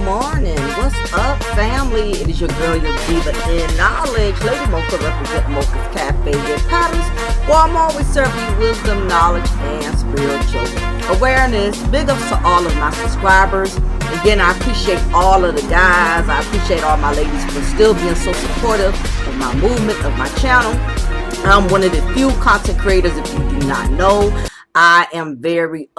morning. What's up, family? It is your girl, your diva in knowledge, Lady Mocha, represent Mocha's Cafe and Patterns, where I'm always serving you wisdom, knowledge, and spiritual awareness. Big ups to all of my subscribers. Again, I appreciate all of the guys. I appreciate all my ladies for still being so supportive of my movement, of my channel. I'm one of the few content creators, if you do not know. I am very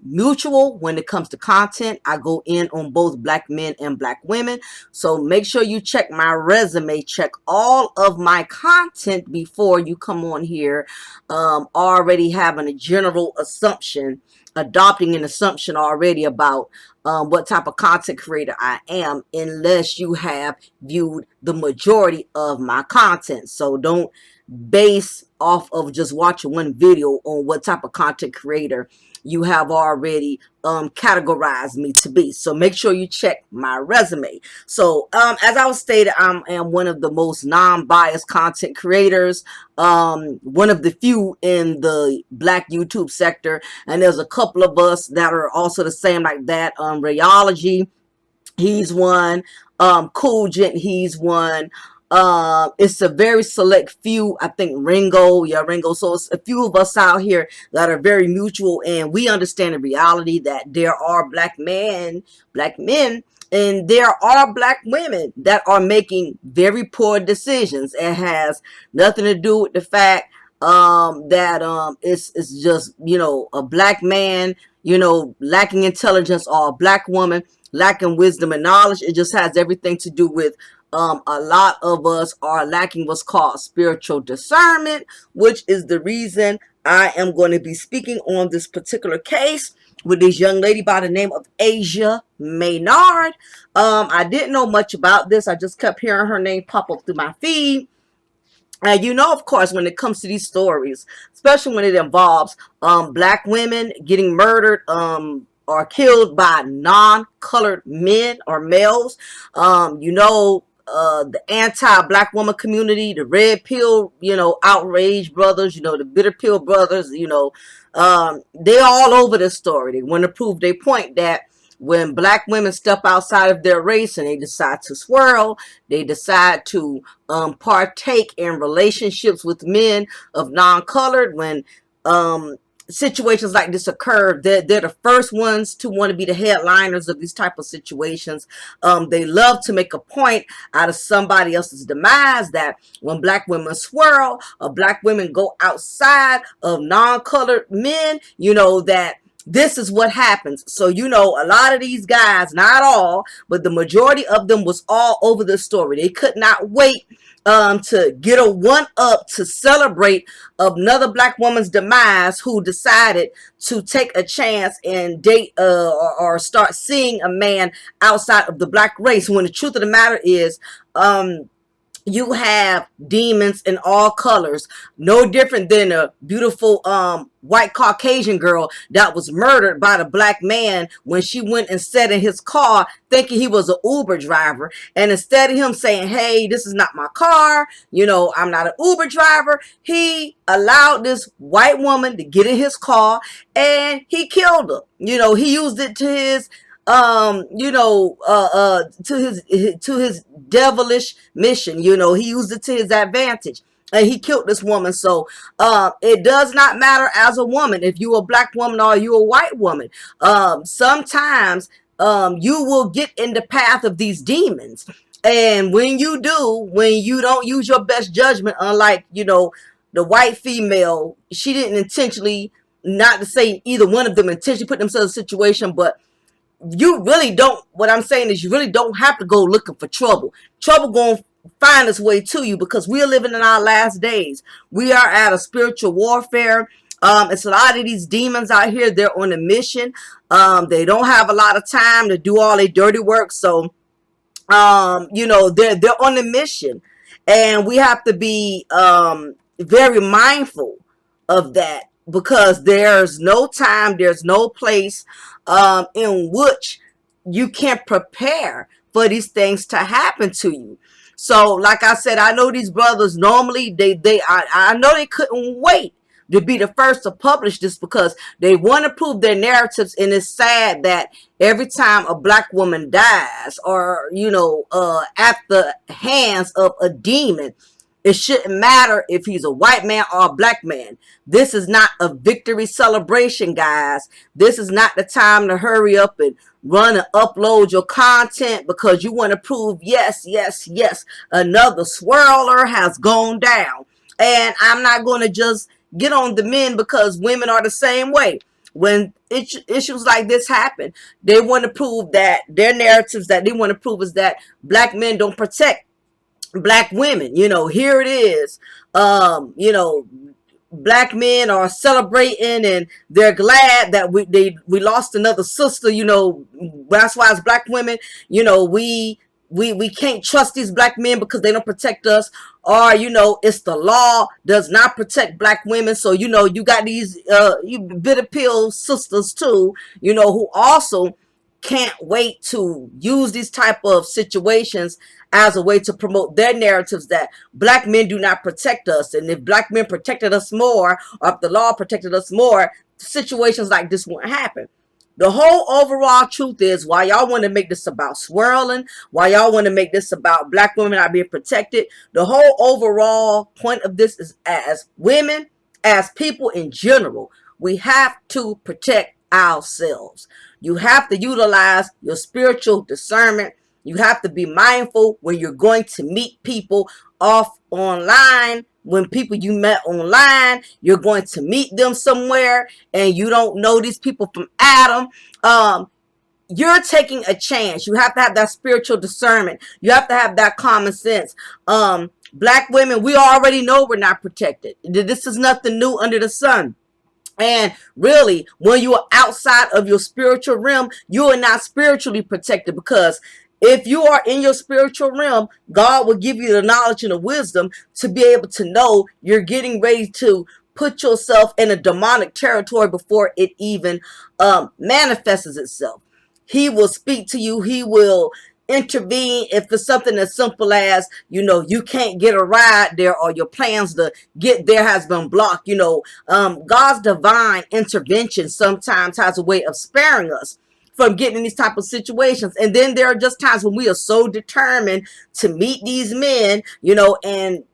mutual when it comes to content. I go in on both black men and black women. So make sure you check my resume, check all of my content before you come on here already having a general assumption, adopting an assumption already about what type of content creator I am, unless you have viewed the majority of my content. So don't base off of just watching one video on what type of content creator you have already categorized me to be. So make sure you check my resume. So as I was stated, I am one of the most non-biased content creators, one of the few in the black YouTube sector, and there's a couple of us that are also the same like that. Rayology, he's one. Cool Gent, he's one. It's a very select few. I think Ringo. So it's a few of us out here that are very mutual, and we understand the reality that there are black men, and there are black women that are making very poor decisions. It has nothing to do with the fact that it's just, you know, a black man, you know, lacking intelligence, or a black woman lacking wisdom and knowledge. It just has everything to do with a lot of us are lacking what's called spiritual discernment, which is the reason I am going to be speaking on this particular case with this young lady by the name of Asia Maynard. I didn't know much about this. I just kept hearing her name pop up through my feed. And you know, of course, when it comes to these stories, especially when it involves black women getting murdered, or killed by non-colored men or males, you know, the anti-black woman community, the red pill, you know, outrage brothers, you know, the bitter pill brothers, you know, they're all over this story. They want to prove their point that when black women step outside of their race and they decide to swirl, they decide to partake in relationships with men of non-colored, when situations like this occur, they're the first ones to want to be the headliners of these type of situations. They love to make a point out of somebody else's demise, that when black women swirl, or black women go outside of non-colored men, you know, that this is what happens. So, you know, a lot of these guys, not all, but the majority of them was all over the story. They could not wait to get a one-up to celebrate another black woman's demise who decided to take a chance and date or start seeing a man outside of the black race, when the truth of the matter is, you have demons in all colors, no different than a beautiful white Caucasian girl that was murdered by the black man when she went and sat in his car thinking he was an Uber driver. And instead of him saying, hey, this is not my car, you know, I'm not an Uber driver, he allowed this white woman to get in his car and he killed her. You know, he used it to his you know, to his devilish mission. You know, he used it to his advantage, and he killed this woman. So it does not matter as a woman if you a black woman or you a white woman. Sometimes you will get in the path of these demons, and when you do, when you don't use your best judgment, unlike, you know, the white female, she didn't intentionally, not to say either one of them intentionally put themselves in a situation, but you really don't, what I'm saying is, you really don't have to go looking for trouble. Trouble going to find its way to you, because we are living in our last days. We are at a spiritual warfare. It's a lot of these demons out here. They're on a mission. They don't have a lot of time to do all their dirty work. So, you know, they're on a mission, and we have to be very mindful of that, because there's no time, there's no place in which you can prepare for these things to happen to you. So, like I said, I know these brothers normally, I know they couldn't wait to be the first to publish this because they want to prove their narratives. And it's sad that every time a black woman dies or, at the hands of a demon, it shouldn't matter if he's a white man or a black man. This is not a victory celebration, guys. This is not the time to hurry up and run and upload your content because you want to prove, yes, yes, yes, another swirler has gone down. And I'm not going to just get on the men because women are the same way. When issues like this happen, they want to prove that their narratives that they want to prove is that black men don't protect black women. Here it is. Black men are celebrating and they're glad that we lost another sister. That's why as black women, we can't trust these black men because they don't protect us. Or, it's the law does not protect black women. So, you got these you bitter pill sisters too, who also can't wait to use these type of situations as a way to promote their narratives that black men do not protect us. And if black men protected us more, or if the law protected us more, situations like this won't happen. The whole overall truth is why y'all want to make this about swirling, why y'all want to make this about black women not being protected. The whole overall point of this is as women, as people in general, we have to protect ourselves. You have to utilize your spiritual discernment. You have to be mindful when you're going to meet people off online. When people you met online, you're going to meet them somewhere and you don't know these people from Adam. You're taking a chance. You have to have that spiritual discernment. You have to have that common sense. Black women, we already know we're not protected. This is nothing new under the sun. And really, when you are outside of your spiritual realm, you are not spiritually protected, because if you are in your spiritual realm, God will give you the knowledge and the wisdom to be able to know you're getting ready to put yourself in a demonic territory before it even manifests itself. He will speak to you. He will intervene if it's something as simple as, you can't get a ride there or your plans to get there has been blocked. God's divine intervention sometimes has a way of sparing us from getting in these type of situations. And then there are just times when we are so determined to meet these men, and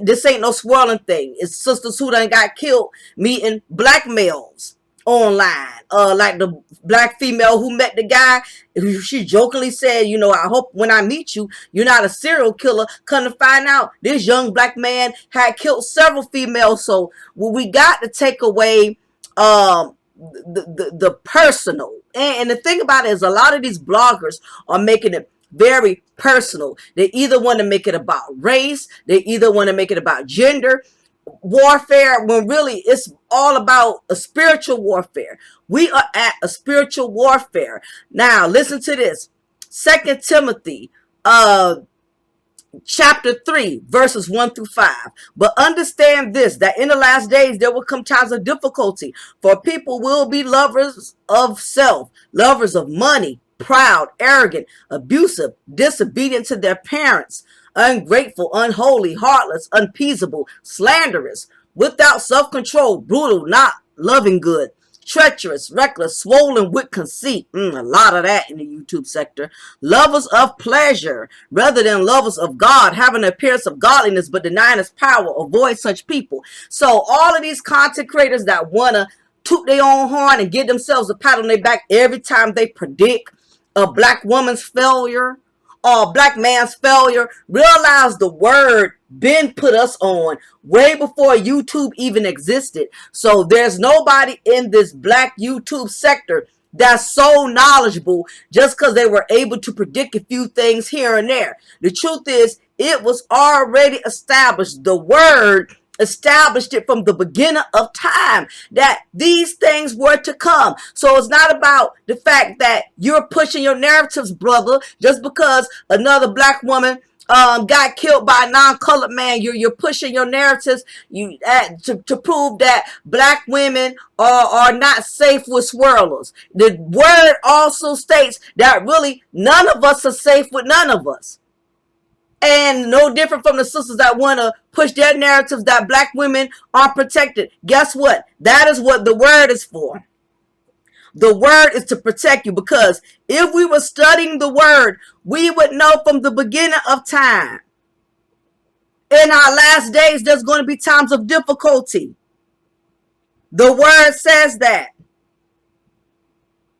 this ain't no swirling thing. It's sisters who done got killed meeting black males online. Like the black female who met the guy, she jokingly said, I hope when I meet you, you're not a serial killer. Come to find out, this young black man had killed several females. So we got to take away the personal. And the thing about it is a lot of these bloggers are making it very personal. They either want to make it about race, they either want to make it about gender warfare, when really it's all about a spiritual warfare. We are at a spiritual warfare. Now, listen to this. 2 Timothy chapter 3, verses 1 through 5. But understand this, that in the last days there will come times of difficulty, for people will be lovers of self, lovers of money, proud, arrogant, abusive, disobedient to their parents, ungrateful, unholy, heartless, unappeasable, slanderous, without self-control, brutal, not loving good, treacherous, reckless, swollen with conceit. A lot of that in the YouTube sector. Lovers of pleasure rather than lovers of God, having an appearance of godliness but denying its power. Avoid such people. So all of these content creators that want to toot their own horn and give themselves a pat on their back every time they predict a black woman's failure or a black man's failure, realize the word been put us on way before YouTube even existed. So there's nobody in this black YouTube sector that's so knowledgeable just because they were able to predict a few things here and there. The truth is, it was already established. The word established it from the beginning of time that these things were to come. So it's not about the fact that you're pushing your narratives, brother, just because another black woman got killed by a non-colored man. You're pushing your narratives to prove that black women are not safe with swirlers. The word also states that really none of us are safe with none of us. And no different from the sisters that want to push their narratives that black women are protected. Guess what? That is what the word is for. The word is to protect you, because if we were studying the word, we would know from the beginning of time. In our last days, there's going to be times of difficulty. The word says that.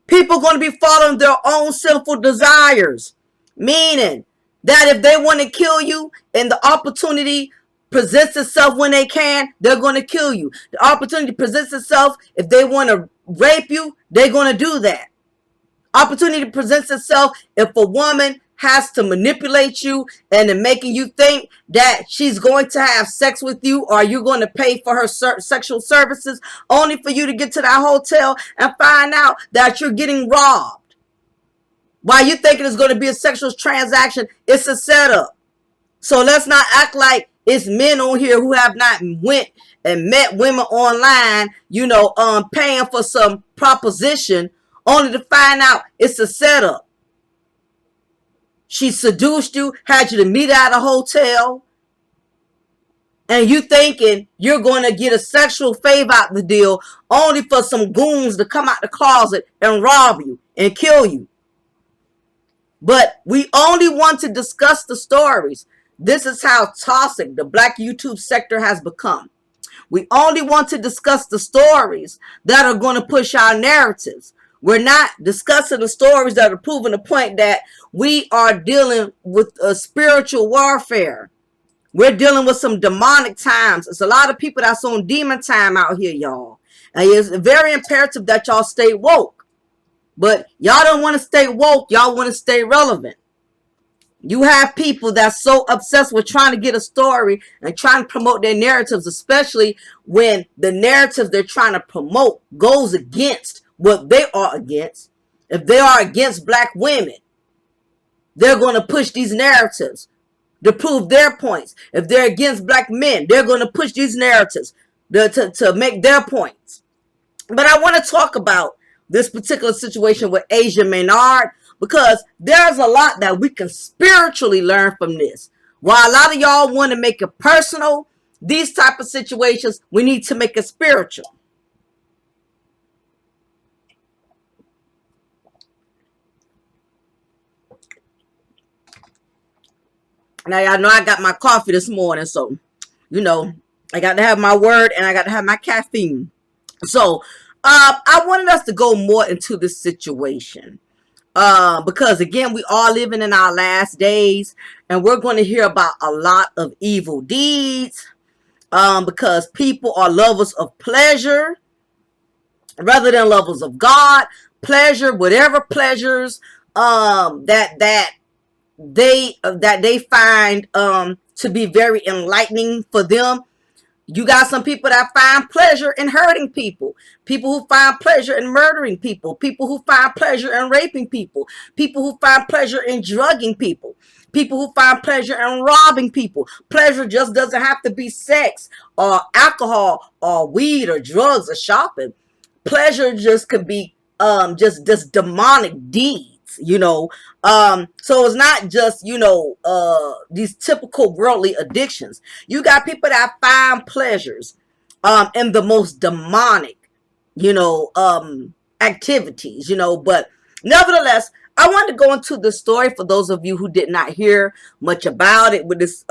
People are going to be following their own sinful desires. Meaning that if they want to kill you and the opportunity presents itself when they can, they're going to kill you. The opportunity presents itself if they want to rape you, they're going to do that. Opportunity presents itself if a woman has to manipulate you and in making you think that she's going to have sex with you, or you're going to pay for her sexual services, only for you to get to that hotel and find out that you're getting robbed. While you thinking it's going to be a sexual transaction, it's a setup. So let's not act like it's men on here who have not went and met women online, paying for some proposition, only to find out it's a setup. She seduced you, had you to meet at a hotel, and you thinking you're going to get a sexual favor out the deal, only for some goons to come out the closet and rob you and kill you. But we only want to discuss the stories. This is how toxic the black YouTube sector has become. We only want to discuss the stories that are going to push our narratives. We're not discussing the stories that are proving the point that we are dealing with a spiritual warfare. We're dealing with some demonic times. It's a lot of people that's on demon time out here, y'all. And it's very imperative that y'all stay woke. But y'all don't want to stay woke. Y'all want to stay relevant. You have people that's so obsessed with trying to get a story and trying to promote their narratives, especially when the narratives they're trying to promote goes against what they are against. If they are against black women, they're going to push these narratives to prove their points. If they're against black men, they're going to push these narratives to make their points. But I want to talk about this particular situation with Asia Maynard, because there's a lot that we can spiritually learn from this. While a lot of y'all want to make it personal, these type of situations, we need to make it spiritual. Now, y'all know I got my coffee this morning, so, I got to have my word and I got to have my caffeine. So, I wanted us to go more into this situation. Because again, we are living in our last days, and we're going to hear about a lot of evil deeds, because people are lovers of pleasure rather than lovers of God. Pleasure, whatever pleasures that they find to be very enlightening for them. You got some people that find pleasure in hurting people. People who find pleasure in murdering people. People who find pleasure in raping people. People who find pleasure in drugging people. People who find pleasure in robbing people. Pleasure just doesn't have to be sex or alcohol or weed or drugs or shopping. Pleasure just could be just demonic deeds. So it's not just, these typical worldly addictions. You got people that find pleasures, in the most demonic, activities, but nevertheless, I want to go into the story for those of you who did not hear much about it with this,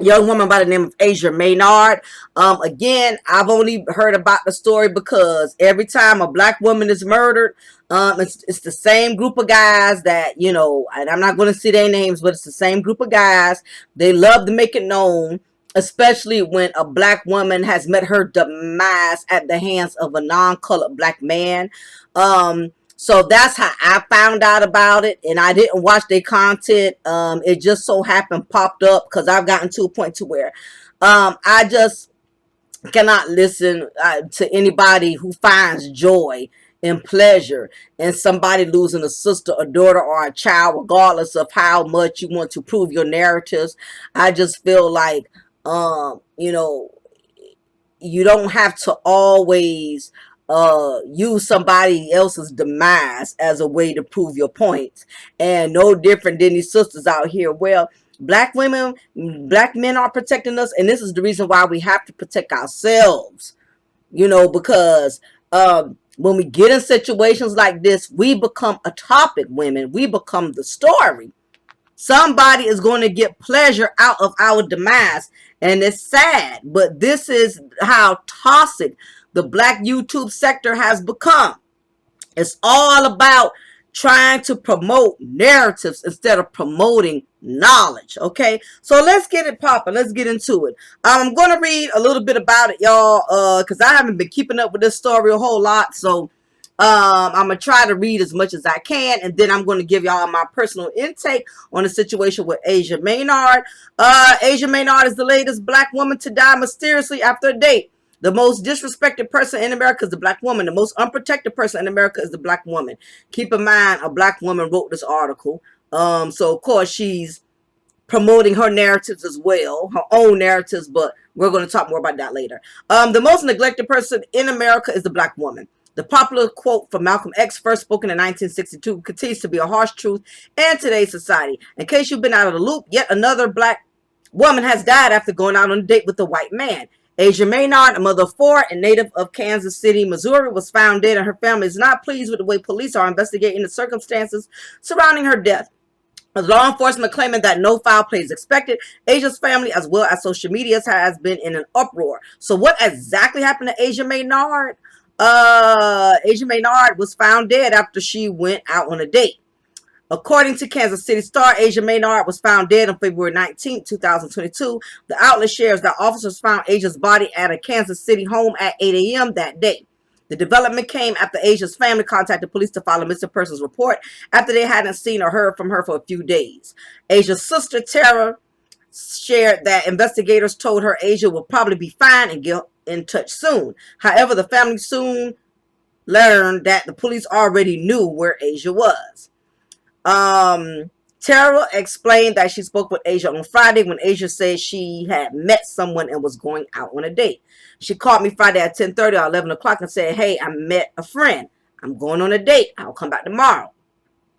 young woman by the name of Asia Maynard. Again, I've only heard about the story because every time a black woman is murdered, it's the same group of guys that, and I'm not going to say their names, but it's the same group of guys. They love to make it known, especially when a black woman has met her demise at the hands of a non-colored black man. So that's how I found out about it, and I didn't watch their content. It just so happened popped up because I've gotten to a point to where I just cannot listen to anybody who finds joy and pleasure in somebody losing a sister, a daughter, or a child, regardless of how much you want to prove your narratives. I just feel like, you don't have to always use somebody else's demise as a way to prove your points. And no different than these sisters out here. Well, Black women, black men are protecting us, and this is the reason why we have to protect ourselves. Because when we get in situations like this, we become a topic. Women, we become the story. Somebody is going to get pleasure out of our demise, and it's sad, but this is how toxic the black YouTube sector has become. It's all about trying to promote narratives instead of promoting knowledge. Okay, so let's get it popping. Let's get into it. I'm going to read a little bit about it, y'all, because I haven't been keeping up with this story a whole lot. So I'm going to try to read as much as I can, and then I'm going to give y'all my personal intake on the situation with Asia Maynard. Asia Maynard is the latest black woman to die mysteriously after a date. The most disrespected person in America is the black woman. The most unprotected person in America is the black woman. Keep in mind, a black woman wrote this article. So, of course, she's promoting her narratives as well, her own narratives, but we're going to talk more about that later. The most neglected person in America is the black woman. The popular quote from Malcolm X, first spoken in 1962, continues to be a harsh truth in today's society. In case you've been out of the loop, yet another black woman has died after going out on a date with a white man. Asia Maynard, a mother of four and native of Kansas City, Missouri, was found dead, and her family is not pleased with the way police are investigating the circumstances surrounding her death. With law enforcement claiming that no foul play is expected, Asia's family, as well as social media, has been in an uproar. So what exactly happened to Asia Maynard? Asia Maynard was found dead after she went out on a date. According to Kansas City Star, Asia Maynard was found dead on February 19, 2022. The outlet shares that officers found Asia's body at a Kansas City home at 8 a.m. that day. The development came after Asia's family contacted police to file a missing persons report after they hadn't seen or heard from her for a few days. Asia's sister, Tara, shared that investigators told her Asia will probably be fine and get in touch soon. However, the family soon learned that the police already knew where Asia was. Tara explained that she spoke with Asia on Friday when Asia said she had met someone and was going out on a date. She called me Friday at 10:30 or 11 o'clock and said, "Hey, I met a friend. I'm going on a date. I'll come back tomorrow."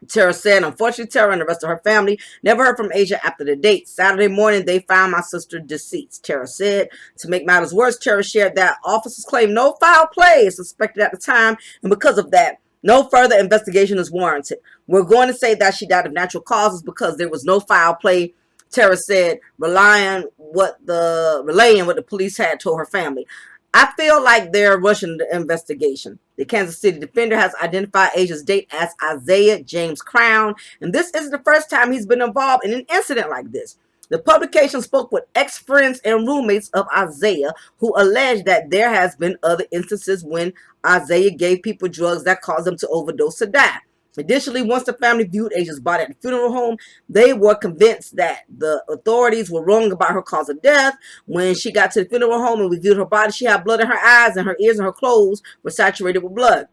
Tara said, unfortunately, Tara and the rest of her family never heard from Asia after the date. Saturday morning, they found my sister deceased, Tara said. To make matters worse, Tara shared that officers claim no foul play is suspected at the time, and because of that, no further investigation is warranted. We're going to say that she died of natural causes because there was no foul play, Tara said, relaying what the police had told her family. I feel like they're rushing the investigation. The Kansas City Defender has identified Asia's date as Isaiah James Crown, and this isn't the first time he's been involved in an incident like this. The publication spoke with ex-friends and roommates of Isaiah who alleged that there has been other instances when Isaiah gave people drugs that caused them to overdose or die. Additionally, once the family viewed Asia's body at the funeral home, they were convinced that the authorities were wrong about her cause of death. When she got to the funeral home and we viewed her body, she had blood in her eyes, and her ears and her clothes were saturated with blood.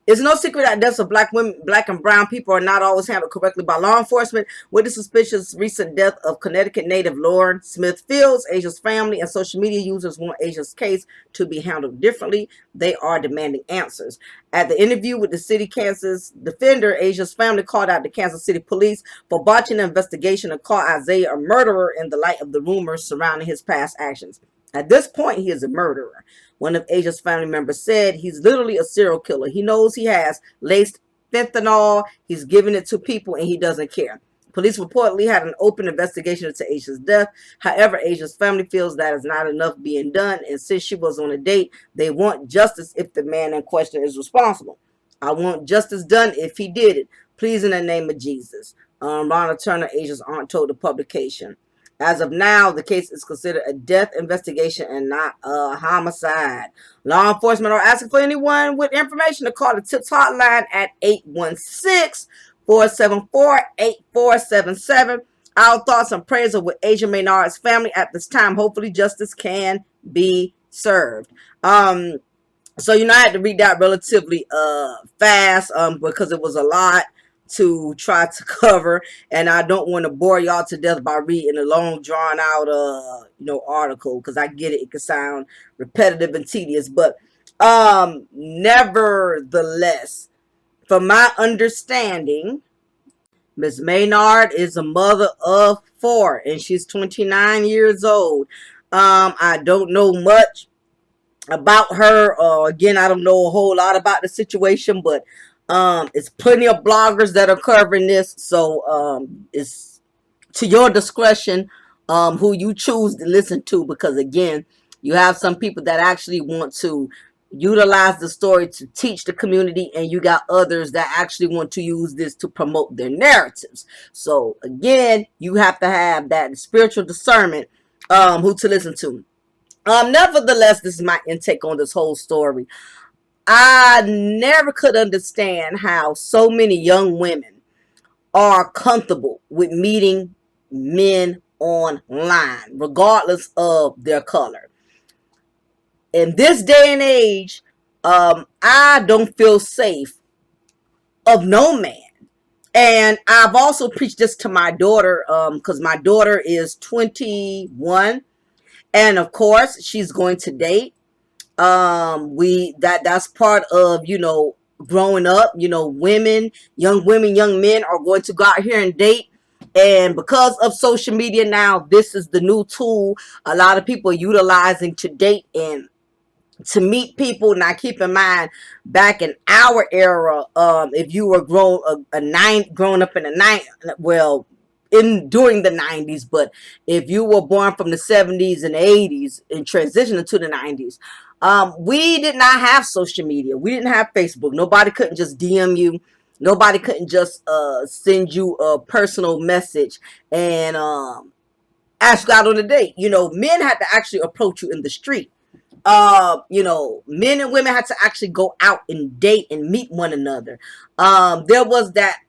It's no secret that deaths of black women, black and brown people are not always handled correctly by law enforcement. With the suspicious recent death of Connecticut native Lauren Smith Fields, Asia's family and social media users want Asia's case to be handled differently. They are demanding answers. At the interview with the City Kansas Defender, Asia's family called out the Kansas City police for botching the investigation and called Isaiah a murderer in the light of the rumors surrounding his past actions. At this point, he is a murderer. One of Asia's family members said he's literally a serial killer. He knows he has laced fentanyl. He's giving it to people and he doesn't care. Police reportedly had an open investigation into Asia's death. However, Asia's family feels that is not enough being done, and since she was on a date, they want justice if the man in question is responsible. I want justice done if he did it. Please, in the name of Jesus. Ronna Turner, Asia's aunt, told the publication. As of now, the case is considered a death investigation and not a homicide. Law enforcement are asking for anyone with information to call the TIPS hotline at 816-474-8477. Our thoughts and prayers are with Asia Maynard's family at this time. Hopefully justice can be served. So, I had to read that relatively fast because it was a lot to try to cover, and I don't want to bore y'all to death by reading a long drawn out article, because I get it, it can sound repetitive and tedious, but nevertheless, from my understanding, Miss Maynard is a mother of 4, and she's 29 years old. I don't know much about her. Again, I don't know a whole lot about the situation, but it's plenty of bloggers that are covering this. So it's to your discretion who you choose to listen to, because again, you have some people that actually want to utilize the story to teach the community, and you got others that actually want to use this to promote their narratives. So again, you have to have that spiritual discernment who to listen to. Nevertheless, this is my intake on this whole story. I never could understand how so many young women are comfortable with meeting men online, regardless of their color. In this day and age, I don't feel safe of no man. And I've also preached this to my daughter, because my daughter is 21, and of course she's going to date. That's part of, growing up. Young women, young men are going to go out here and date. And because of social media now, this is the new tool a lot of people are utilizing to date and to meet people. Now keep in mind, back in our era, if you were grown up in the during the 90s, but if you were born from the 70s and 80s and transitioning to the 90s, we did not have social media. We didn't have Facebook. Nobody couldn't just DM you. Nobody couldn't just send you a personal message and ask you out on a date. Men had to actually approach you in the street. Men and women had to actually go out and date and meet one another. There was that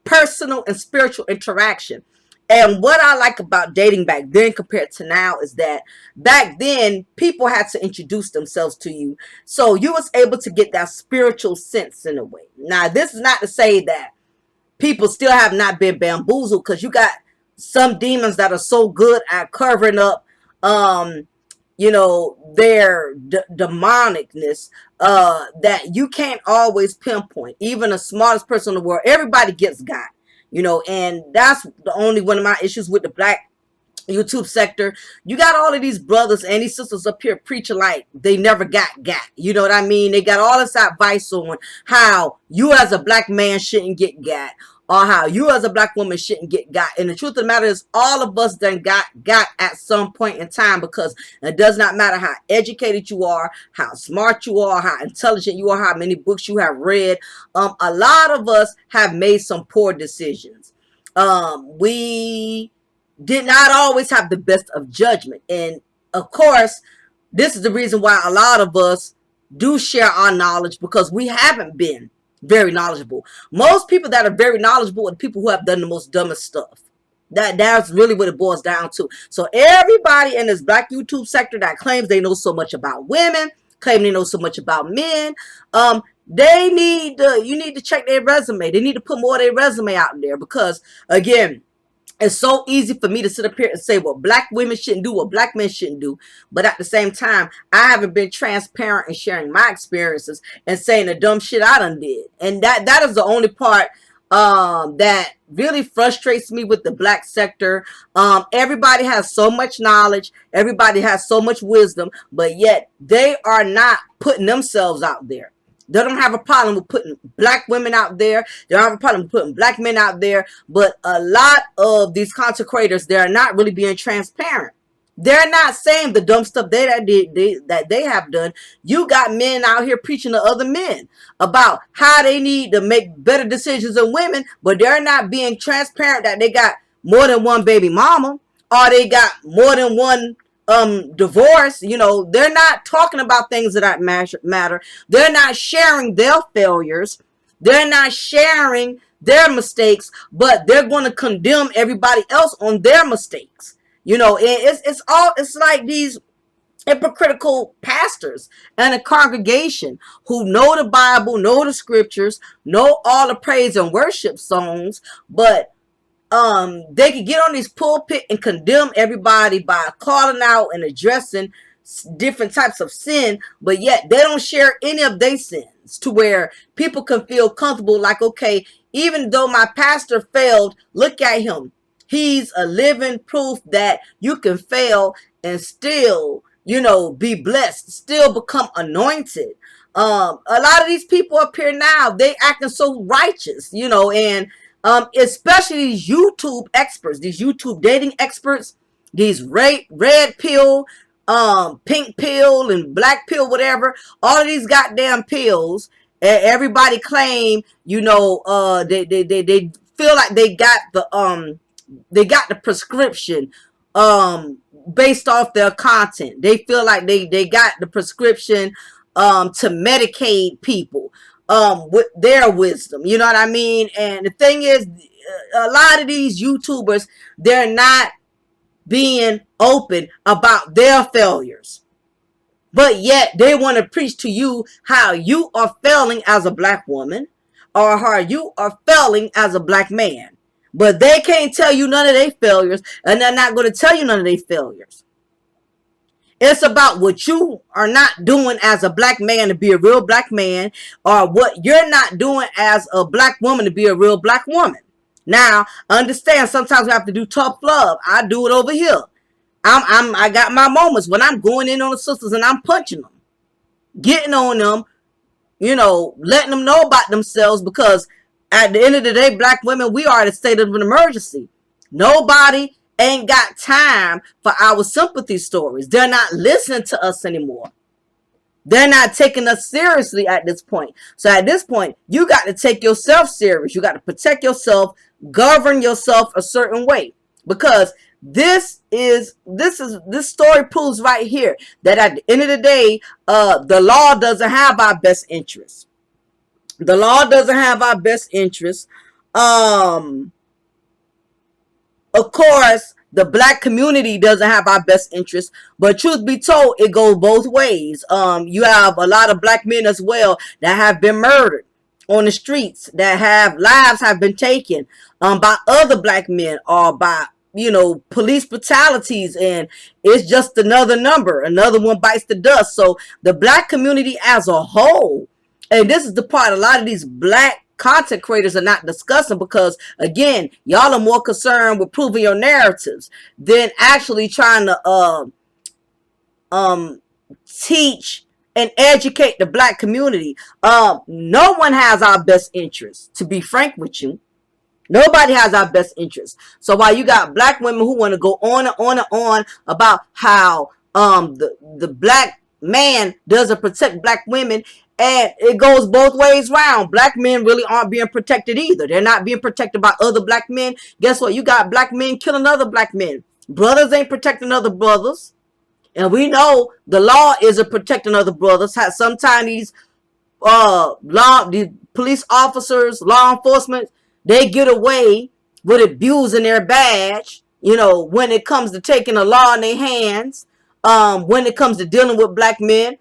personal and spiritual interaction. And what I like about dating back then compared to now is that back then people had to introduce themselves to you. So you was able to get that spiritual sense in a way. Now, this is not to say that people still have not been bamboozled, because you got some demons that are so good at covering up their demonicness, that you can't always pinpoint. Even the smartest person in the world, everybody gets got, and that's the only one of my issues with the black YouTube sector. You got all of these brothers and these sisters up here preaching like they never got. You know what I mean? They got all this advice on how you as a black man shouldn't get got, or how you as a black woman shouldn't get got. And the truth of the matter is, all of us done got at some point in time, because it does not matter how educated you are, how smart you are, how intelligent you are, how many books you have read. A lot of us have made some poor decisions. We did not always have the best of judgment. And of course, this is the reason why a lot of us do share our knowledge, because we haven't been very knowledgeable. Most people that are very knowledgeable are people who have done the most dumbest stuff. That's really what it boils down to. So everybody in this black YouTube sector that claims they know so much about women, claim they know so much about men, you need to check their resume. They need to put more of their resume out there, because again, it's so easy for me to sit up here and say what black women shouldn't do, what black men shouldn't do. But at the same time, I haven't been transparent in sharing my experiences and saying the dumb shit I done did. And that is the only part that really frustrates me with the black sector. Everybody has so much knowledge. Everybody has so much wisdom. But yet they are not putting themselves out there. They don't have a problem with putting black women out there. They don't have a problem with putting black men out there. But a lot of these content creators, they're not really being transparent. They're not saying the dumb stuff that they have done. You got men out here preaching to other men about how they need to make better decisions than women, but they're not being transparent that they got more than one baby mama, or they got more than one divorce. They're not talking about things that matter. They're not sharing their failures. They're not sharing their mistakes, but they're going to condemn everybody else on their mistakes. It's like these hypocritical pastors and a congregation who know the Bible, know the scriptures, know all the praise and worship songs, but they could get on this pulpit and condemn everybody by calling out and addressing different types of sin, but yet they don't share any of their sins, to where people can feel comfortable, like, okay, even though my pastor failed, look at him. He's a living proof that you can fail and still, be blessed, still become anointed. A lot of these people up here now, they acting so righteous, and especially these YouTube experts, these YouTube dating experts, these red pill, pink pill, and black pill, whatever. All of these goddamn pills. Everybody claim, they feel like they got the prescription, based off their content. They feel like they got the prescription, to medicate people, with their wisdom. You know what I mean? And the thing is, a lot of these YouTubers, they're not being open about their failures, but yet they want to preach to you how you are failing as a black woman or how you are failing as a black man. But they can't tell you none of their failures, and they're not going to tell you none of their failures. It's about what you are not doing as a black man to be a real black man, or what you're not doing as a black woman to be a real black woman. Now, understand, sometimes we have to do tough love. I do it over here. I got my moments when I'm going in on the sisters and I'm punching them, getting on them, letting them know about themselves, because at the end of the day, black women, we are at a state of an emergency. Nobody ain't got time for our sympathy stories. They're not listening to us anymore. They're not taking us seriously at this point. So at this point, you got to take yourself serious. You got to protect yourself, govern yourself a certain way, because this story proves right here that at the end of the day, the law doesn't have our best interests. The law doesn't have our best interests. Of course, the black community doesn't have our best interests, but truth be told, it goes both ways. You have a lot of black men as well that have been murdered on the streets, that have lives have been taken, by other black men, or by, police brutalities, and it's just another number. Another one bites the dust. So the black community as a whole, and this is the part a lot of these black content creators are not discussing, because again, y'all are more concerned with proving your narratives than actually trying to teach and educate the black community. No one has our best interests, to be frank with you. Nobody has our best interests. So while you got black women who want to go on and on and on about how the black man doesn't protect black women, and it goes both ways round. Black men really aren't being protected either. They're not being protected by other black men. Guess what? You got black men killing other black men. Brothers ain't protecting other brothers. And we know the law isn't protecting other brothers. Sometimes these police officers, law enforcement, they get away with abusing their badge, when it comes to taking the law in their hands, when it comes to dealing with black men.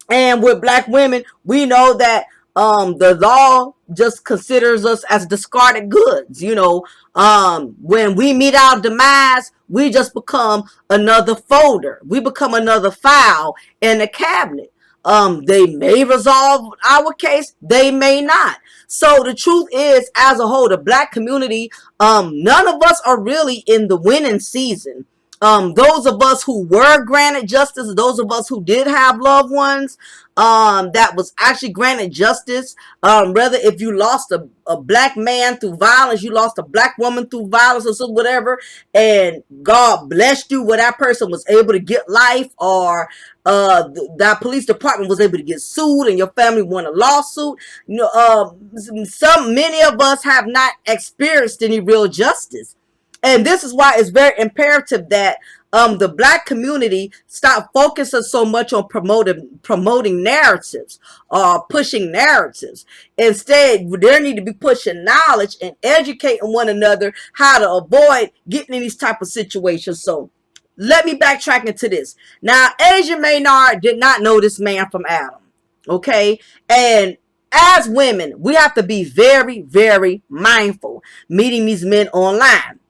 And with black women, we know that the law just considers us as discarded goods. When we meet our demise, we just become another folder. We become another file in the cabinet. They may resolve our case, they may not. So the truth is, as a whole, the black community, none of us are really in the winning season. Those of us who were granted justice, those of us who did have loved ones, that was actually granted justice, whether if you lost a black man through violence, you lost a black woman through violence, or so whatever, and God blessed you where that person was able to get life, or that police department was able to get sued and your family won a lawsuit. Many of us have not experienced any real justice. And this is why it's very imperative that the black community stop focusing so much on promoting narratives or pushing narratives. Instead, there need to be pushing knowledge and educating one another how to avoid getting in these type of situations. So let me backtrack into this. Now, Asia Maynard did not know this man from Adam. Okay? And as women, we have to be very, very mindful meeting these men online.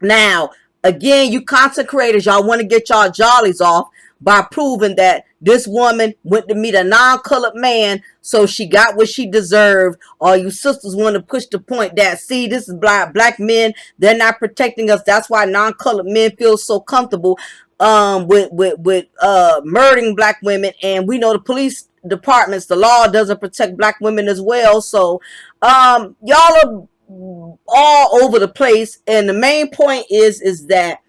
Now, again, you content creators, y'all want to get y'all jollies off, by proving that this woman went to meet a non-colored man, so she got what she deserved. All you sisters want to push the point that, see, this is black men, they're not protecting us. That's why non-colored men feel so comfortable with murdering black women. And we know the police departments, the law doesn't protect black women as well. So y'all are all over the place. And the main point is that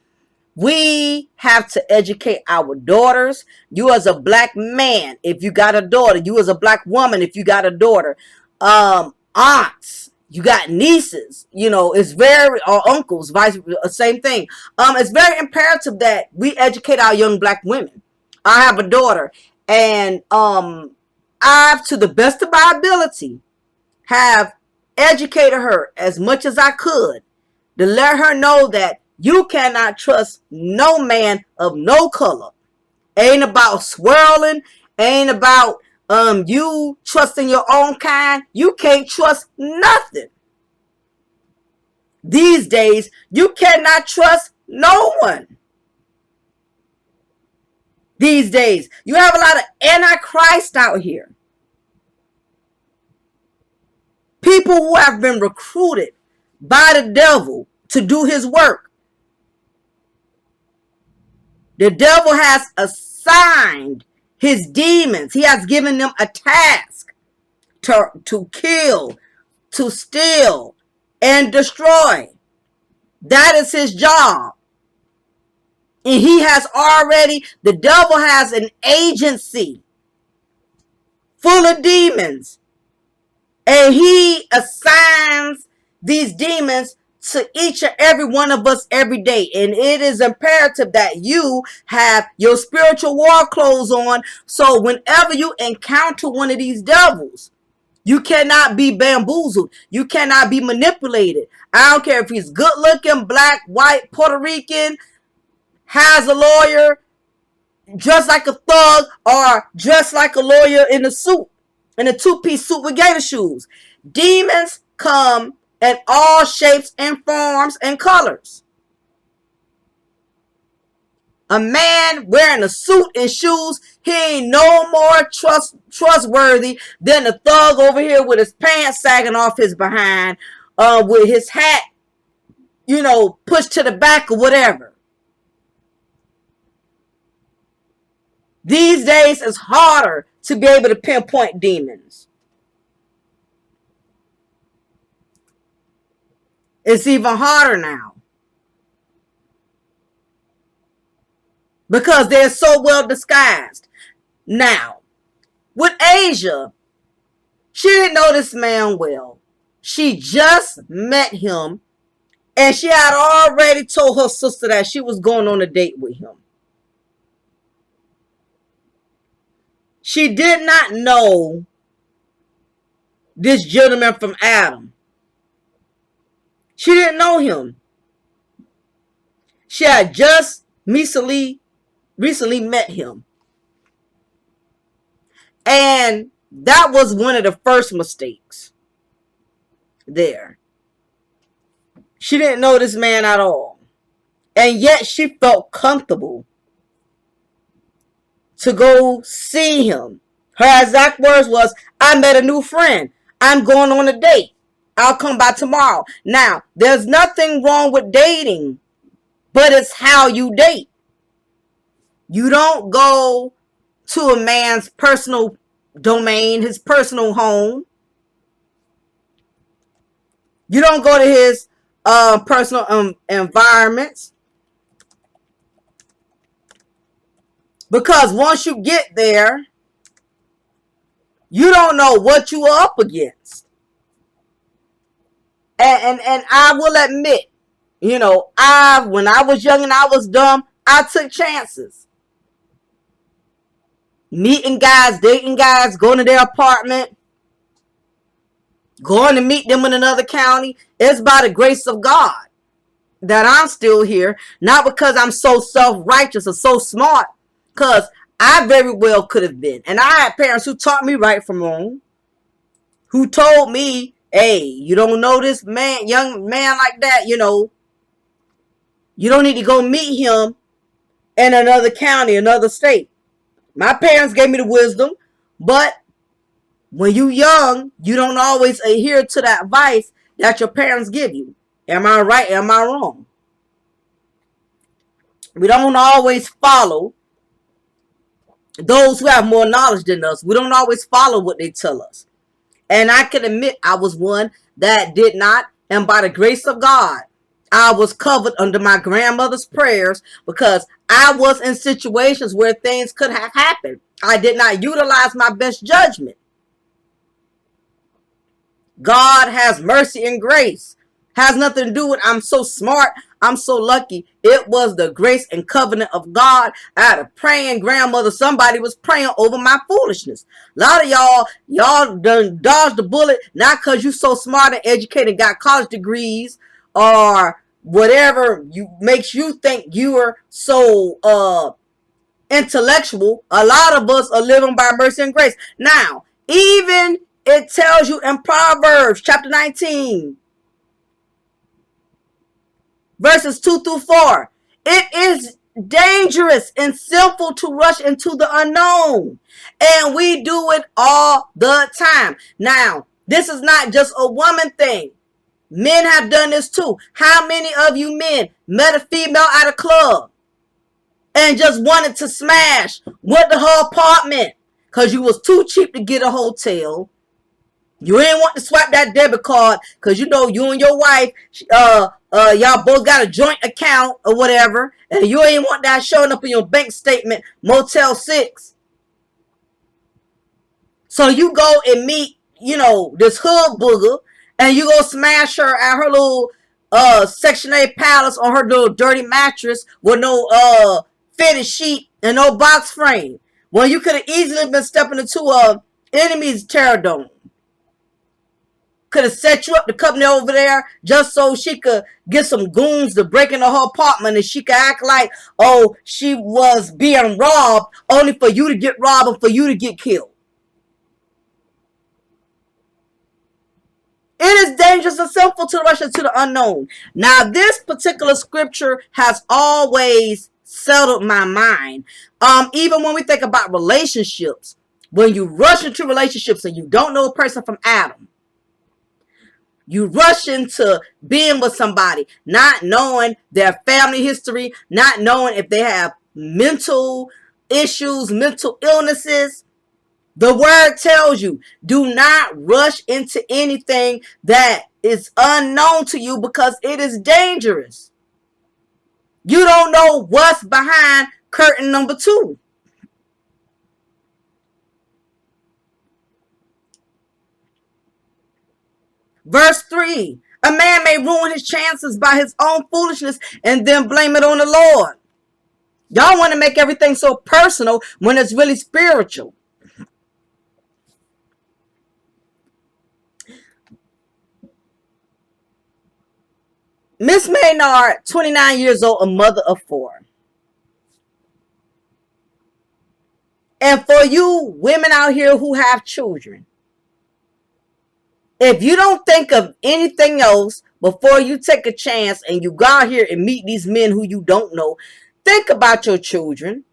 we have to educate our daughters. You as a black man, if you got a daughter, you as a black woman, if you got a daughter, aunts, you got nieces, you know, it's very, or uncles, vice, same thing. It's very imperative that we educate our young black women. I have a daughter, and I've, to the best of my ability, have educated her as much as I could to let her know that you cannot trust no man of no color. Ain't about swirling. Ain't about you trusting your own kind. You can't trust nothing. These days, you cannot trust no one. These days, you have a lot of antichrist out here. People who have been recruited by the devil to do his work. The devil has assigned his demons. He has given them a task to kill, to steal, and destroy. That is his job. And he has already, the devil has an agency full of demons. And he assigns these demons to each and every one of us every day. And it is imperative that you have your spiritual war clothes on. So whenever you encounter one of these devils, you cannot be bamboozled. You cannot be manipulated. I don't care if he's good looking, black, white, Puerto Rican, has a lawyer, dressed like a thug, or dressed like a lawyer in a suit, in a two-piece suit with gator shoes. Demons come in all shapes and forms and colors. A man wearing a suit and shoes, he ain't no more trustworthy than a thug over here with his pants sagging off his behind, with his hat, you know, pushed to the back or whatever. These days, it's harder to be able to pinpoint demons. It's even harder now. Because they're so well disguised. Now, with Asia, she didn't know this man well. She just met him, and she had already told her sister that she was going on a date with him. She did not know this gentleman from Adam. She didn't know him. She had just recently met him. And that was one of the first mistakes there. She didn't know this man at all. And yet she felt comfortable to go see him. Her exact words was, I met a new friend. I'm going on a date. I'll come by tomorrow. Now, there's nothing wrong with dating, but it's how you date. You don't go to a man's personal domain, his personal home. You don't go to his personal environments. Because once you get there, you don't know what you are up against. And I will admit, you know, when I was young and I was dumb, I took chances. Meeting guys, dating guys, going to their apartment, going to meet them in another county. It's by the grace of God that I'm still here. Not because I'm so self-righteous or so smart. Because I very well could have been. And I had parents who taught me right from wrong. Who told me, hey, you don't know this man, young man like that, you know. You don't need to go meet him in another county, another state. My parents gave me the wisdom, but when you young, you don't always adhere to that advice that your parents give you. Am I right? Am I wrong? We don't always follow those who have more knowledge than us. We don't always follow what they tell us. And I can admit I was one that did not. And by the grace of God, I was covered under my grandmother's prayers because I was in situations where things could have happened. I did not utilize my best judgment. God has mercy and grace. Has nothing to do with I'm so smart, I'm so lucky. It was the grace and covenant of God. I had a praying grandmother. Somebody was praying over my foolishness. A lot of y'all done dodged the bullet, not because you so smart and educated, got college degrees, or whatever makes you think you are so intellectual. A lot of us are living by mercy and grace. Now, even it tells you in Proverbs chapter 19, verses 2 through 4. It is dangerous and sinful to rush into the unknown. And we do it all the time. Now, this is not just a woman thing. Men have done this too. How many of you men met a female at a club and just wanted to smash, went to her apartment because you was too cheap to get a hotel? You ain't want to swipe that debit card because you know you and your wife, y'all both got a joint account or whatever, and you ain't want that showing up in your bank statement, Motel 6. So you go and meet, this hood booger, and you go smash her at her little Section 8 palace on her little dirty mattress with no fitted sheet and no box frame. Well, you could have easily been stepping into a enemy's terror dome. Could have set you up to come over there just so she could get some goons to break into her apartment and she could act like, oh, she was being robbed only for you to get robbed and for you to get killed. It is dangerous and sinful to rush into the unknown. Now, this particular scripture has always settled my mind. Even when we think about relationships, when you rush into relationships and you don't know a person from Adam, you rush into being with somebody, not knowing their family history, not knowing if they have mental issues, mental illnesses. The word tells you, do not rush into anything that is unknown to you because it is dangerous. You don't know what's behind curtain number 2. Verse 3, a man may ruin his chances by his own foolishness and then blame it on the Lord. Y'all want to make everything so personal when it's really spiritual. Miss Maynard, 29 years old, a mother of 4. And for you women out here who have children, if you don't think of anything else before you take a chance and you go out here and meet these men who you don't know, think about your children.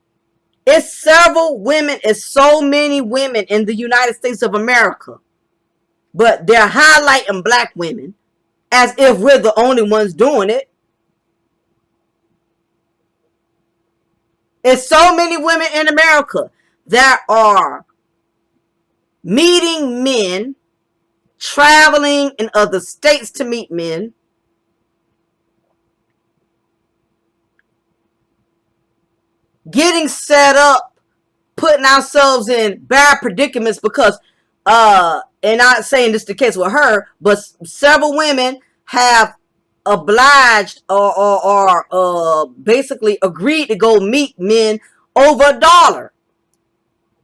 It's several women, it's so many women in the United States of America, but they're highlighting black women as if we're the only ones doing it. It's so many women in America that are meeting men, traveling in other states to meet men, getting set up, putting ourselves in bad predicaments because, and not saying this is the case with her, but several women have obliged or basically agreed to go meet men over $1,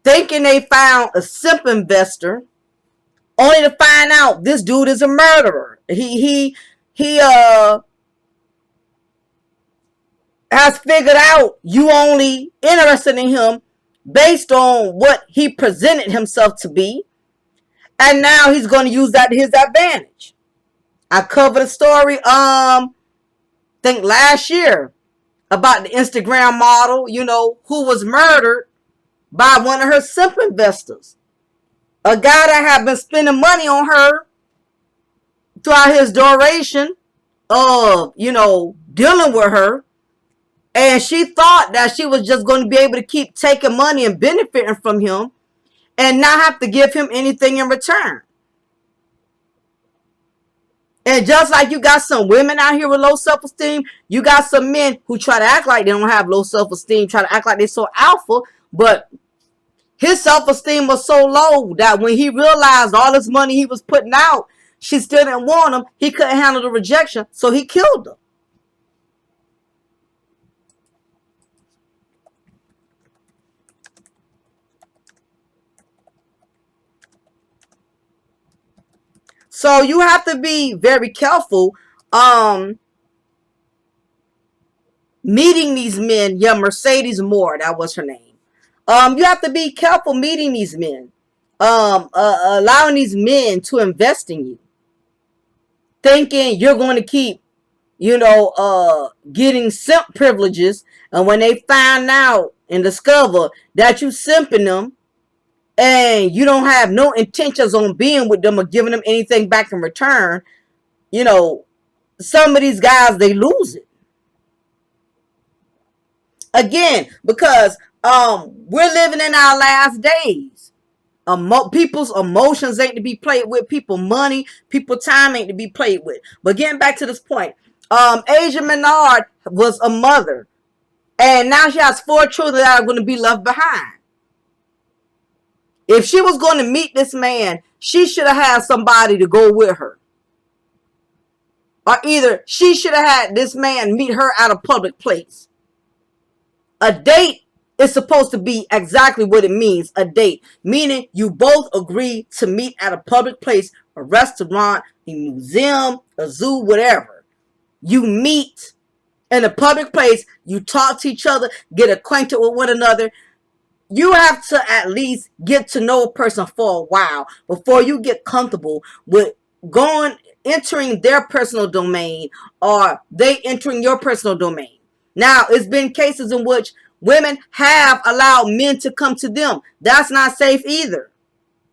thinking they found a simp investor, only to find out this dude is a murderer. He has figured out you only interested in him based on what he presented himself to be, and now he's going to use that to his advantage. I covered a story, think last year, about the Instagram model, who was murdered by one of her simp investors. A guy that had been spending money on her throughout his duration of, dealing with her. And she thought that she was just going to be able to keep taking money and benefiting from him and not have to give him anything in return. And just like you got some women out here with low self-esteem, you got some men who try to act like they don't have low self-esteem, try to act like they're so alpha, but his self-esteem was so low that when he realized all this money he was putting out, she still didn't want him. He couldn't handle the rejection, so he killed her. So you have to be very careful meeting these men. Yeah, Mercedes Moore, that was her name. You have to be careful meeting these men. Allowing these men to invest in you. Thinking you're going to keep, getting simp privileges. And when they find out and discover that you simping them, and you don't have no intentions on being with them or giving them anything back in return, some of these guys, they lose it. Again, because we're living in our last days. People's emotions ain't to be played with. People money, people time ain't to be played with. But getting back to this point, Asia Menard was a mother. And now she has 4 children that are going to be left behind. If she was going to meet this man, she should have had somebody to go with her. Or either she should have had this man meet her at a public place. A date is supposed to be exactly what it means, a date. Meaning you both agree to meet at a public place, a restaurant, a museum, a zoo, whatever. You meet in a public place, you talk to each other, get acquainted with one another. You have to at least get to know a person for a while before you get comfortable with entering their personal domain or they entering your personal domain. Now, it's been cases in which women have allowed men to come to them. That's not safe either.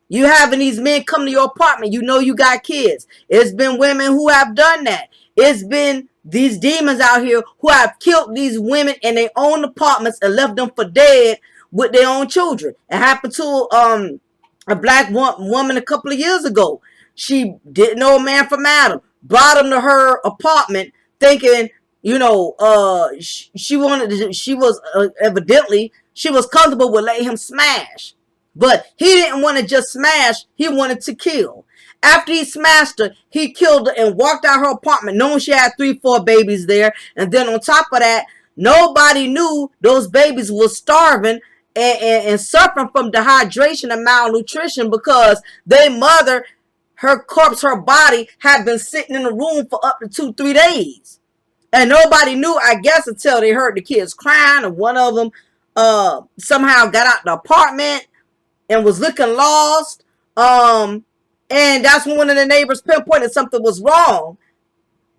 You having these men come to your apartment, you got kids. It's been women who have done that. It's been these demons out here who have killed these women in their own apartments and left them for dead with their own children. It happened to a black woman a couple of years ago. She didn't know a man from Adam. Brought him to her apartment thinking, she was evidently, she was comfortable with letting him smash. But he didn't want to just smash, he wanted to kill. After he smashed her, he killed her and walked out her apartment knowing she had 3-4 babies there. And then on top of that, nobody knew those babies were starving and suffering from dehydration and malnutrition because their mother, her corpse, her body had been sitting in the room for up to 2-3 days. And nobody knew, I guess, until they heard the kids crying, and one of them somehow got out the apartment and was looking lost. And that's when one of the neighbors pinpointed something was wrong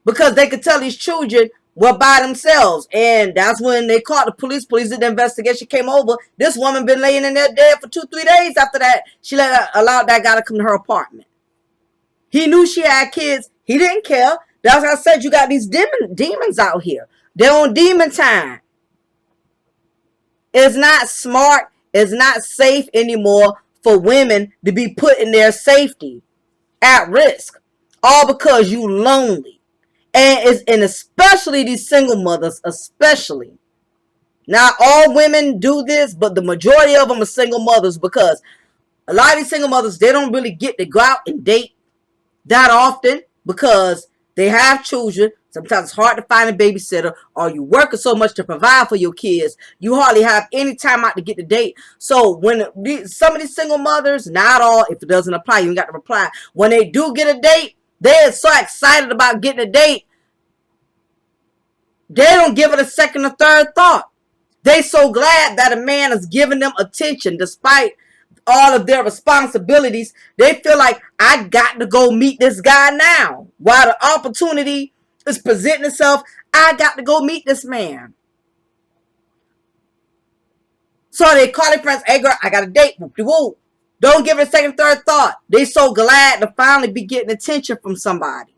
because they could tell these children were by themselves. And that's when they called the police. Police did the investigation, came over. This woman been laying in there dead for 2-3 days after that. She allowed that guy to come to her apartment. He knew she had kids. He didn't care. That's what I said. You got these demons out here. They're on demon time. It's not smart. It's not safe anymore for women to be putting their safety at risk. All because you lonely. And especially these single mothers, especially. Not all women do this, but the majority of them are single mothers because a lot of these single mothers, they don't really get to go out and date that often because they have children. Sometimes it's hard to find a babysitter, or you working so much to provide for your kids, you hardly have any time out to get to date. So when some of these single mothers, not all, if it doesn't apply, you ain't got to reply. When they do get a date, they're so excited about getting a date, they don't give it a second or third thought. They so glad that a man is giving them attention despite all of their responsibilities. They feel like, I got to go meet this guy now. While the opportunity is presenting itself, I got to go meet this man. So they call their friends, hey girl, I got a date. Whoop-de-whoop. Don't give it a second, third thought. They so glad to finally be getting attention from somebody.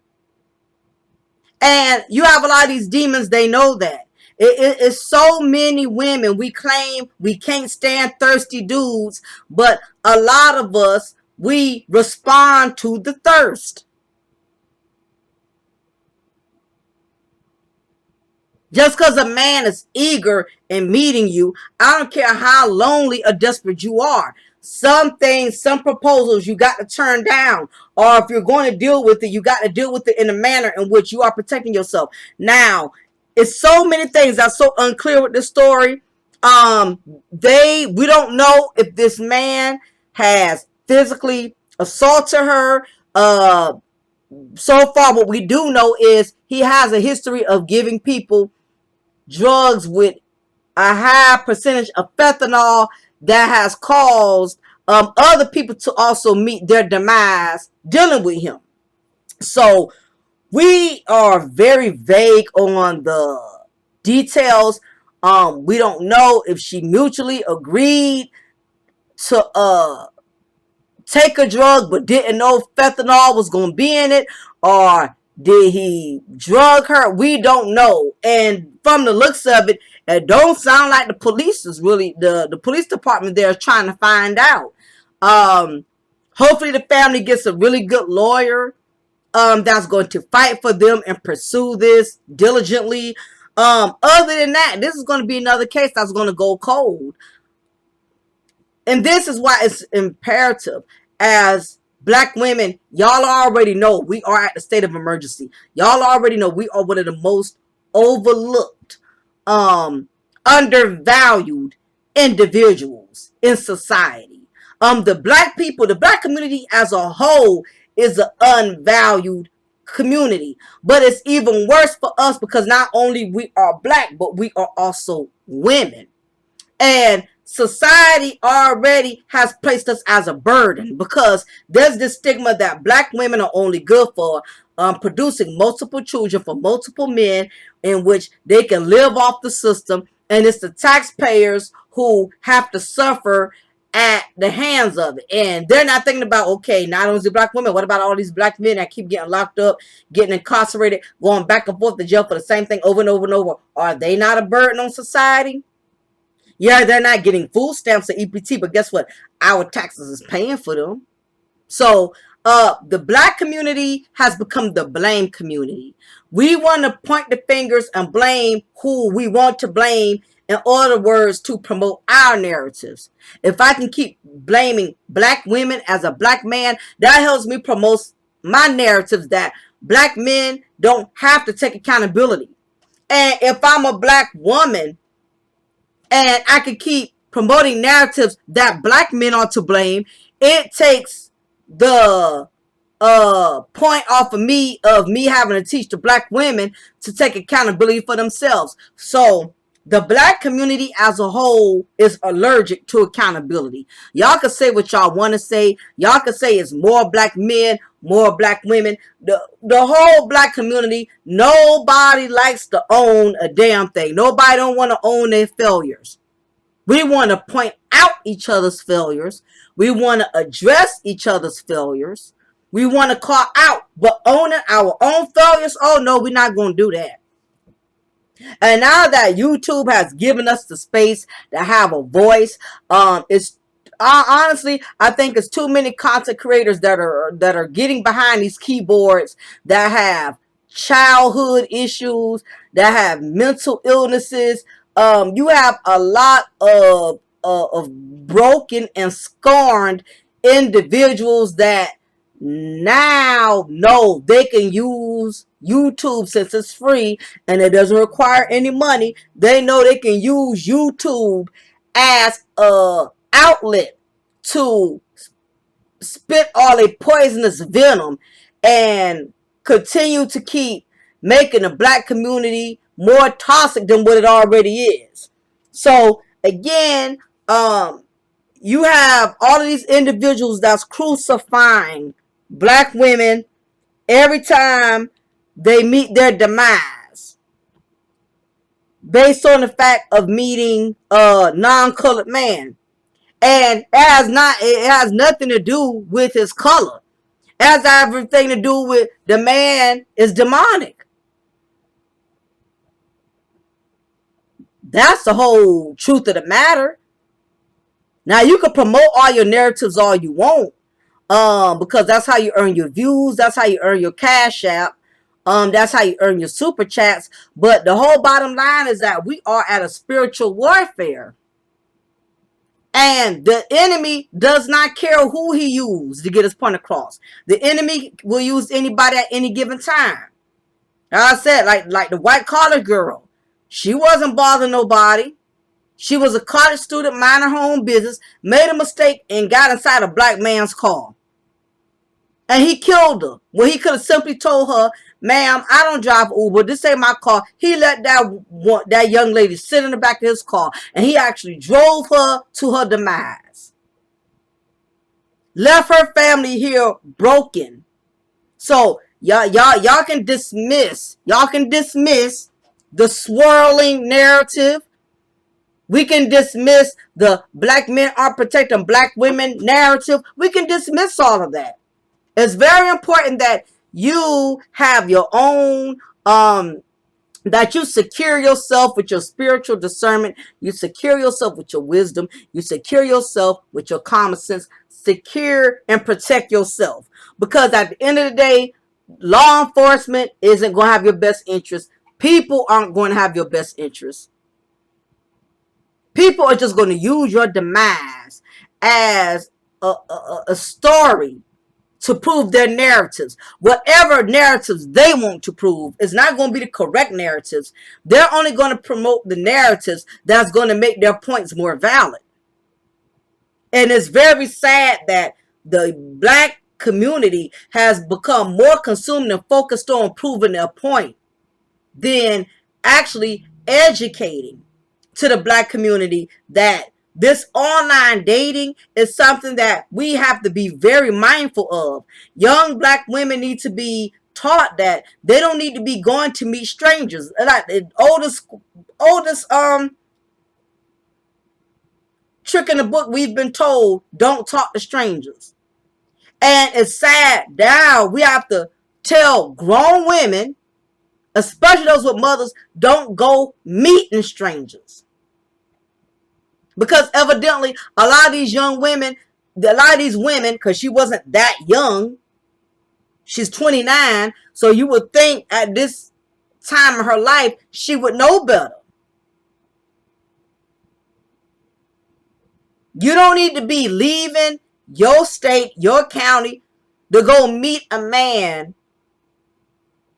And you have a lot of these demons, they know that. It's so many women. We claim we can't stand thirsty dudes, but a lot of us, we respond to the thirst. Just because a man is eager in meeting you, I don't care how lonely or desperate you are. Some things, some proposals you got to turn down. Or if you're going to deal with it, you got to deal with it in a manner in which you are protecting yourself. Now, it's so many things that's so unclear with this story. We don't know if this man has physically assaulted her. So far, what we do know is he has a history of giving people drugs with a high percentage of fentanyl that has caused other people to also meet their demise dealing with him. So we are very vague on the details. We don't know if she mutually agreed to take a drug but didn't know fentanyl was going to be in it, or did he drug her? We don't know. And from the looks of it, it don't sound like the police is really, the police department there is trying to find out. Hopefully the family gets a really good lawyer that's going to fight for them and pursue this diligently. Other than that, this is going to be another case that's going to go cold. And this is why it's imperative as black women, y'all already know we are at the state of emergency. Y'all already know we are one of the most overlooked, undervalued individuals in society. The black people, the black community as a whole is an unvalued community. But it's even worse for us because not only we are black, but we are also women. And society already has placed us as a burden because there's this stigma that black women are only good for producing multiple children for multiple men in which they can live off the system. And it's the taxpayers who have to suffer at the hands of it. And they're not thinking about, okay, not only black women, what about all these black men that keep getting locked up, getting incarcerated, going back and forth to jail for the same thing over and over and over? Are they not a burden on society? Yeah, they're not getting food stamps or EPT, but guess what? Our taxes is paying for them. So the black community has become the blame community. We want to point the fingers and blame who we want to blame, in other words, to promote our narratives. If I can keep blaming black women as a black man, that helps me promote my narratives that black men don't have to take accountability. And if I'm a black woman, and I could keep promoting narratives that black men are to blame, it takes the point off of me having to teach the black women to take accountability for themselves. So the black community as a whole is allergic to accountability. Y'all can say what y'all want to say. Y'all can say it's more black men, more black women. The whole black community, nobody likes to own a damn thing. Nobody don't want to own their failures. We want to point out each other's failures. We want to address each other's failures. We want to call out, but owning our own failures, oh no, we're not going to do that. And now that YouTube has given us the space to have a voice, it's honestly, I think it's too many content creators that are getting behind these keyboards that have childhood issues, that have mental illnesses. You have a lot of broken and scorned individuals that now know they can use YouTube since it's free and it doesn't require any money. They know they can use YouTube as a outlet to spit all a poisonous venom and continue to keep making the black community more toxic than what it already is. So again, you have all of these individuals that's crucifying black women every time they meet their demise. based on the fact of meeting a non-colored man. And it has nothing to do with his color. It has everything to do with the man is demonic. That's the whole truth of the matter. Now you can promote all your narratives all you want, because that's how you earn your views. That's how you earn your cash app. That's how you earn your super chats. But the whole bottom line is that we are at a spiritual warfare. And the enemy does not care who he used to get his point across. The enemy will use anybody at any given time. Like I said, like the white collar girl. She wasn't bothering nobody. She was a college student, minding her own business, made a mistake, and got inside a black man's car. And he killed her. Well, he could have simply told her, ma'am, I don't drive Uber. This ain't my car. He let that young lady sit in the back of his car. And he actually drove her to her demise. Left her family here broken. So y'all can dismiss. Y'all can dismiss the swirling narrative. We can dismiss the black men aren't protecting black women narrative. We can dismiss all of that. It's very important that you have your own, that you secure yourself with your spiritual discernment. You secure yourself with your wisdom. You secure yourself with your common sense. Secure and protect yourself. Because at the end of the day, law enforcement isn't going to have your best interest. People aren't going to have your best interest. People are just going to use your demise as a story to prove their narratives. Whatever narratives they want to prove is not going to be the correct narratives. They're only going to promote the narratives that's going to make their points more valid. And it's very sad that the black community has become more consumed and focused on proving their point than actually educating to the black community that this online dating is something that we have to be very mindful of. Young black women need to be taught that they don't need to be going to meet strangers. Like the oldest trick in the book, we've been told, don't talk to strangers. And it's sad now we have to tell grown women, especially those with mothers, don't go meeting strangers. Because evidently, a lot of these women, because she wasn't that young, she's 29, so you would think at this time of her life, she would know better. You don't need to be leaving your state, your county, to go meet a man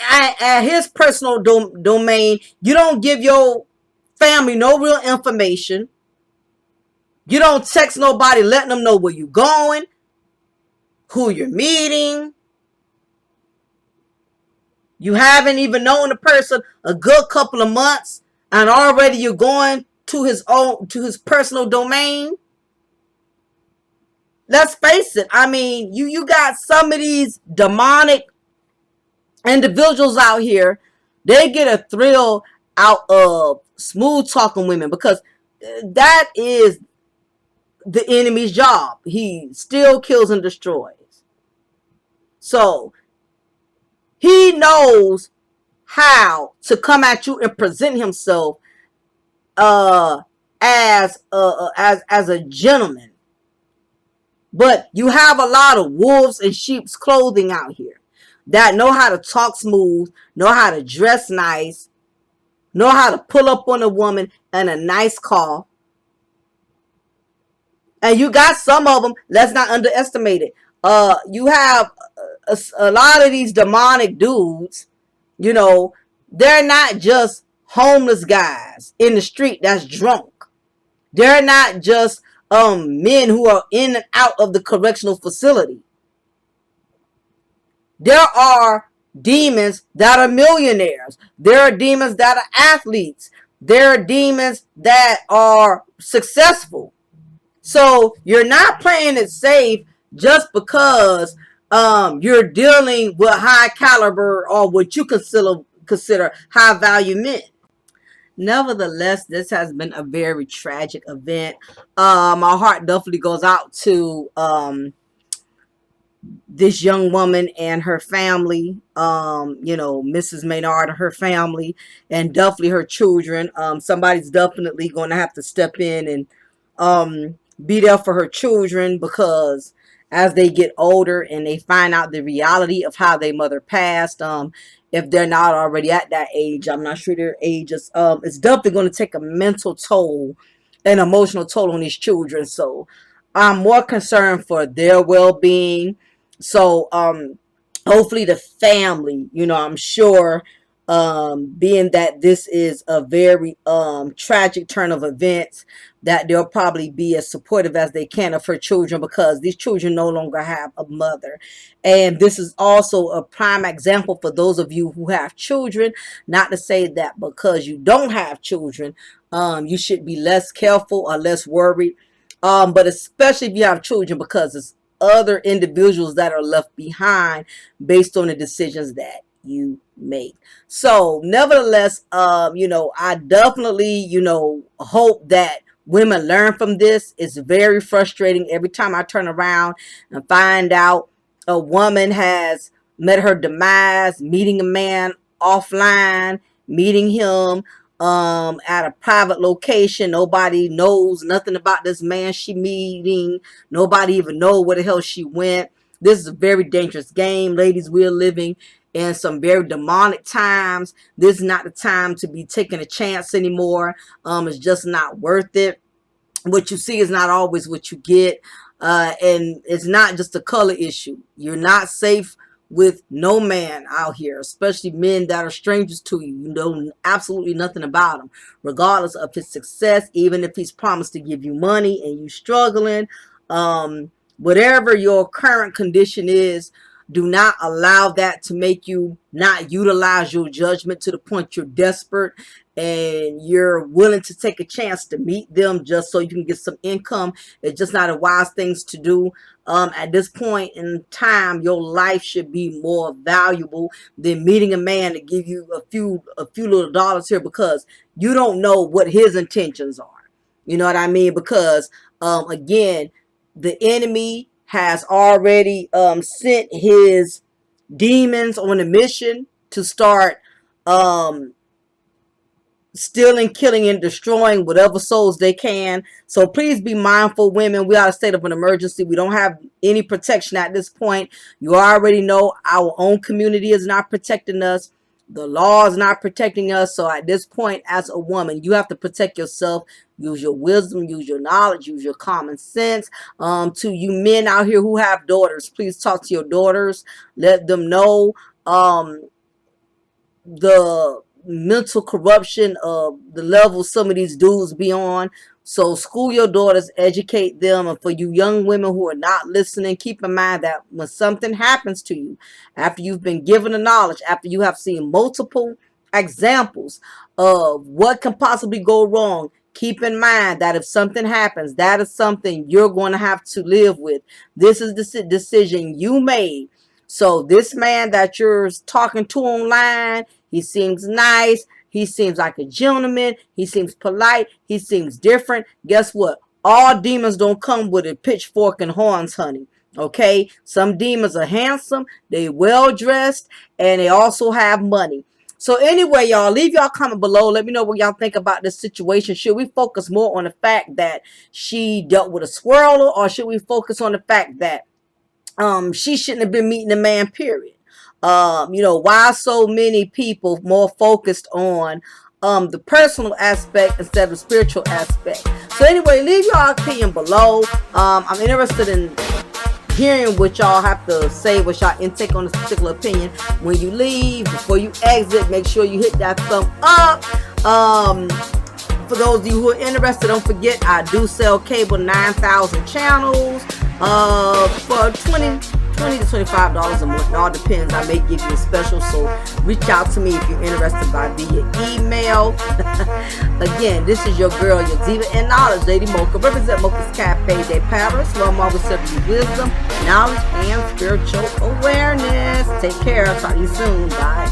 at his personal domain. You don't give your family no real information. You don't text nobody letting them know where you're going, who you're meeting. You haven't even known the person a good couple of months, and already you're going to his personal domain. Let's face it. I mean, you got some of these demonic individuals out here. They get a thrill out of smooth talking women, because that is the enemy's job. He still kills and destroys. So he knows how to come at you and present himself as a gentleman. But you have a lot of wolves in sheep's clothing out here that know how to talk smooth, know how to dress nice, know how to pull up on a woman in a nice car. And you got some of them, let's not underestimate it. You have a lot of these demonic dudes, they're not just homeless guys in the street that's drunk. They're not just men who are in and out of the correctional facility. There are demons that are millionaires. There are demons that are athletes. There are demons that are successful. So you're not playing it safe just because you're dealing with high caliber or what you consider high value men. Nevertheless, this has been a very tragic event. My heart definitely goes out to this young woman and her family, you know, Mrs. Maynard and her family, and definitely her children. Somebody's definitely going to have to step in and be there for her children, because as they get older and they find out the reality of how their mother passed, if they're not already at that age, I'm not sure their age is, it's definitely going to take a mental toll, an emotional toll on these children. So I'm more concerned for their well-being. So hopefully the family, you know, I'm sure, being that this is a very tragic turn of events, that they'll probably be as supportive as they can of her children, because these children no longer have a mother. And this is also a prime example for those of you who have children. Not to say that because you don't have children, you should be less careful or less worried, but especially if you have children, because it's other individuals that are left behind based on the decisions that you make. So nevertheless, you know, I definitely, you know, hope that women learn from this. It's very frustrating every time I turn around and find out a woman has met her demise, meeting a man offline, meeting him at a private location. Nobody knows nothing about this man she meeting. Nobody even know where the hell she went. This is a very dangerous game, ladies. We're living in some very demonic times. This is not the time to be taking a chance anymore. It's just not worth it. What you see is not always what you get. And it's not just a color issue. You're not safe with no man out here, especially men that are strangers to you. You know absolutely nothing about him, regardless of his success, even if he's promised to give you money and you struggling. Whatever your current condition is, do not allow that to make you not utilize your judgment to the point you're desperate and you're willing to take a chance to meet them just so you can get some income. It's just not a wise thing to do. At this point in time, your life should be more valuable than meeting a man to give you a few little dollars here, because you don't know what his intentions are. You know what I mean? Because again, the enemy has already sent his demons on a mission to start stealing, killing, and destroying whatever souls they can. So please be mindful, women. We are in a state of an emergency. We don't have any protection at this point. You already know our own community is not protecting us. The law is not protecting us. So at this point, as a woman, you have to protect yourself. Use your wisdom, use your knowledge, use your common sense. To you men out here who have daughters, please talk to your daughters. Let them know the mental corruption of the level some of these dudes be on. So school your daughters, educate them. And for you young women who are not listening, keep in mind that when something happens to you, after you've been given the knowledge, after you have seen multiple examples of what can possibly go wrong, keep in mind that if something happens, that is something you're going to have to live with. This is the decision you made. So this man that you're talking to online, he seems nice. He seems like a gentleman. He seems polite. He seems different. Guess what? All demons don't come with a pitchfork and horns, honey. Okay? Some demons are handsome. They well dressed. And they also have money. So anyway, y'all, leave y'all comment below. Let me know what y'all think about this situation. Should we focus more on the fact that she dealt with a swirler, or should we focus on the fact that she shouldn't have been meeting a man, period? You know, why so many people more focused on the personal aspect instead of the spiritual aspect? So anyway, leave your opinion below. I'm interested in hearing what y'all have to say, what y'all intake on this particular opinion. When you leave, before you exit, make sure you hit that thumb up. For those of you who are interested, don't forget I do sell cable 9,000 channels for $20 to $25 a month. It all depends. I may give you a special, so reach out to me if you're interested by via email. Again, this is your girl, your diva and knowledge, Lady Mocha. Represent Mocha's Cafe de Paris, where I'm always serving you wisdom, knowledge, and spiritual awareness. Take care. I'll talk to you soon. Bye.